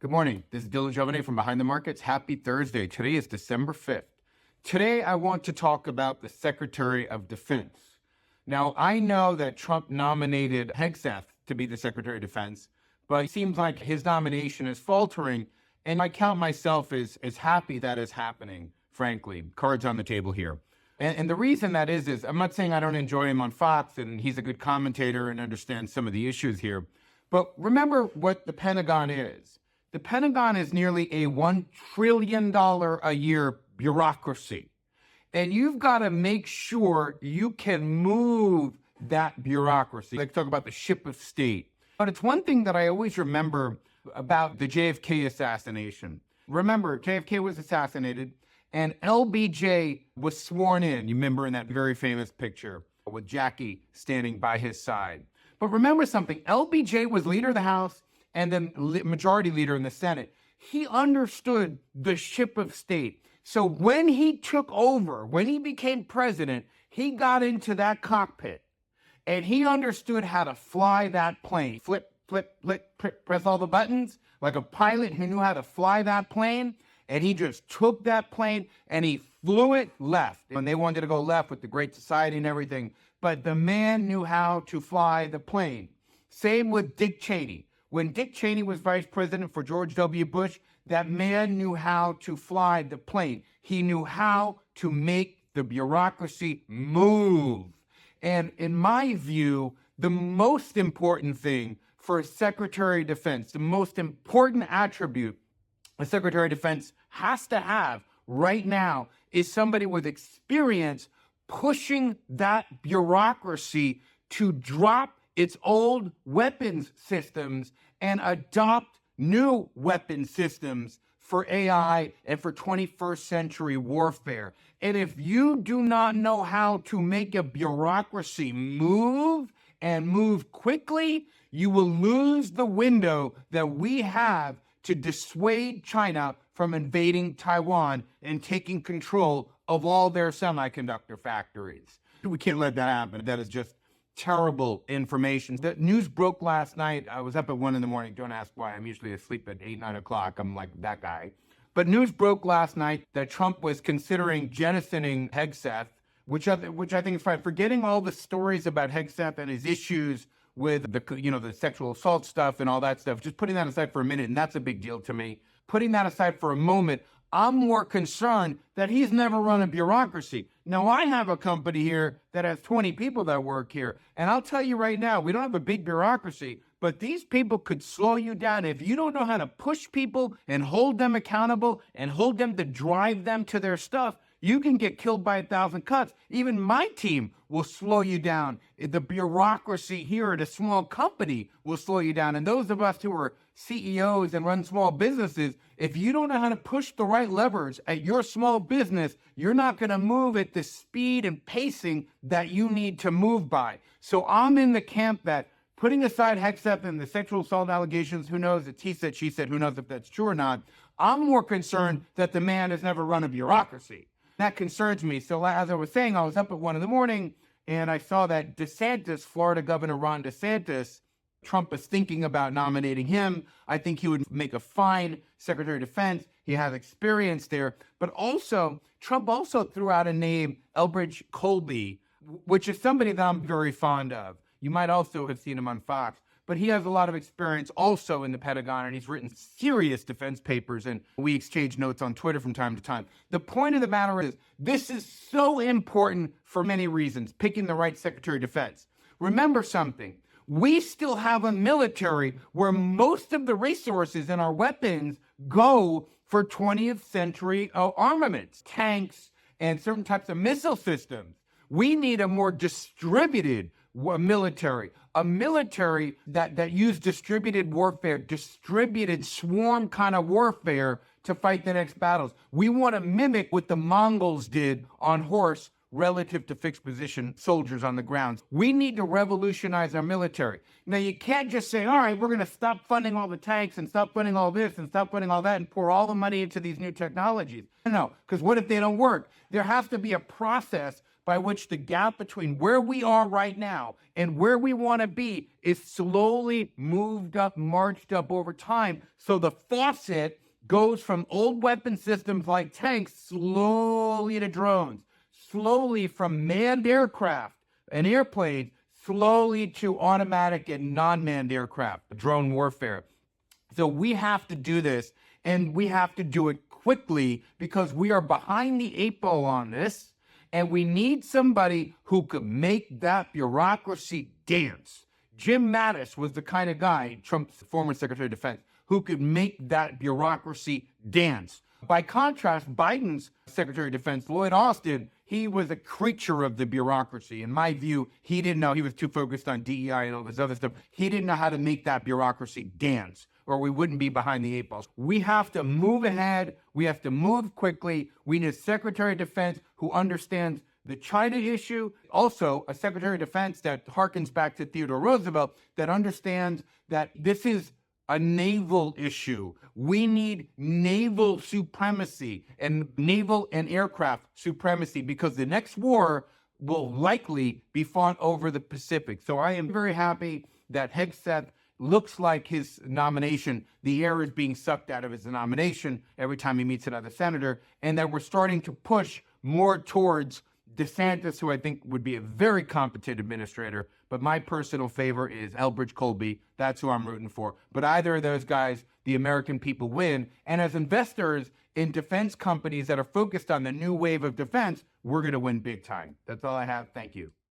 Good morning. This is Jovine from Behind the Markets. Happy Thursday. Today is December 5th. Today, I want to talk about the Secretary of Defense. Now, I know that Trump nominated Hegseth to be the Secretary of Defense, but it seems like his nomination is faltering, and I count myself as happy that is happening, frankly. Cards on the table here. And the reason that is I'm not saying I don't enjoy him on Fox, and he's a good commentator and understands some of the issues here, but remember what the Pentagon is. The Pentagon is nearly a $1 trillion a year bureaucracy. And you've got to make sure you can move that bureaucracy. Let's talk about the ship of state. But it's one thing that I always remember about the JFK assassination. Remember, JFK was assassinated and LBJ was sworn in. You remember in that very famous picture with Jackie standing by his side. But remember something, LBJ was leader of the House and then majority leader in the Senate. He understood the ship of state. So when he took over, when he became president, he got into that cockpit and he understood how to fly that plane. Flip, press all the buttons like a pilot who knew how to fly that plane. And he just took that plane and he flew it left. And they wanted to go left with the Great Society and everything. But the man knew how to fly the plane. Same with Dick Cheney. When Dick Cheney was vice president for George W. Bush, that man knew how to fly the plane. He knew how to make the bureaucracy move. And in my view, the most important thing for a Secretary of Defense, the most important attribute a Secretary of Defense has to have right now is somebody with experience pushing that bureaucracy to drop its old weapons systems and adopt new weapon systems for AI and for 21st century warfare. And if you do not know how to make a bureaucracy move and move quickly, you will lose the window that we have to dissuade China from invading Taiwan and taking control of all their semiconductor factories. We can't let that happen. That is just terrible information. The news broke last night. I was up at 1 a.m. Don't ask why. I'm usually asleep at 8, 9 o'clock. I'm like that guy. But news broke last night that Trump was considering jettisoning Hegseth, which I think is fine. Forgetting all the stories about Hegseth and his issues with the sexual assault stuff and all that stuff, just putting that aside for a minute, and that's a big deal to me. Putting that aside for a moment, I'm more concerned that he's never run a bureaucracy. Now, I have a company here that has 20 people that work here, and I'll tell you right now, we don't have a big bureaucracy, but these people could slow you down. If you don't know how to push people and hold them accountable and hold them to drive them to their stuff, you can get killed by 1,000 cuts. Even my team will slow you down. The bureaucracy here at a small company will slow you down. And those of us who are CEOs and run small businesses, if you don't know how to push the right levers at your small business, you're not going to move at the speed and pacing that you need to move by. So I'm in the camp that putting aside Hegseth and the sexual assault allegations, who knows, it's he said, she said, who knows if that's true or not, I'm more concerned that the man has never run a bureaucracy. That concerns me. So as I was saying, I was up at 1 a.m. and I saw that DeSantis, Florida Governor Ron DeSantis, Trump is thinking about nominating him. I think he would make a fine Secretary of Defense. He has experience there. But also, Trump also threw out a name, Elbridge Colby, which is somebody that I'm very fond of. You might also have seen him on Fox. But he has a lot of experience also in the Pentagon, and he's written serious defense papers, and we exchange notes on Twitter from time to time. The point of the matter is, this is so important for many reasons, picking the right Secretary of Defense. Remember something, we still have a military where most of the resources in our weapons go for 20th century armaments, tanks, and certain types of missile systems. We need a more distributed military, a military that used distributed warfare, distributed swarm kind of warfare to fight the next battles. We want to mimic what the Mongols did on horse relative to fixed position soldiers on the ground. We need to revolutionize our military. Now, you can't just say, all right, we're going to stop funding all the tanks and stop funding all this and stop funding all that and pour all the money into these new technologies. No, because what if they don't work? There has to be a process by which the gap between where we are right now and where we want to be is slowly moved up, marched up over time. So the faucet goes from old weapon systems like tanks slowly to drones, slowly from manned aircraft and airplanes, slowly to automatic and non-manned aircraft, drone warfare. So we have to do this, and we have to do it quickly because we are behind the 8 ball on this, and we need somebody who could make that bureaucracy dance. Jim Mattis was the kind of guy, Trump's former Secretary of Defense, who could make that bureaucracy dance. By contrast, Biden's Secretary of Defense, Lloyd Austin, he was a creature of the bureaucracy. In my view, he didn't know. He was too focused on DEI and all this other stuff. He didn't know how to make that bureaucracy dance, or we wouldn't be behind the 8 balls. We have to move ahead. We have to move quickly. We need a Secretary of Defense who understands the China issue, also a Secretary of Defense that harkens back to Theodore Roosevelt, that understands that this is a naval issue. We need naval supremacy and naval and aircraft supremacy because the next war will likely be fought over the Pacific. So I am very happy that Hegseth looks like his nomination, the air is being sucked out of his nomination every time he meets another senator, and that we're starting to push more towards DeSantis, who I think would be a very competent administrator, but my personal favor is Elbridge Colby. That's who I'm rooting for. But either of those guys, the American people win. And as investors in defense companies that are focused on the new wave of defense, we're going to win big time. That's all I have. Thank you.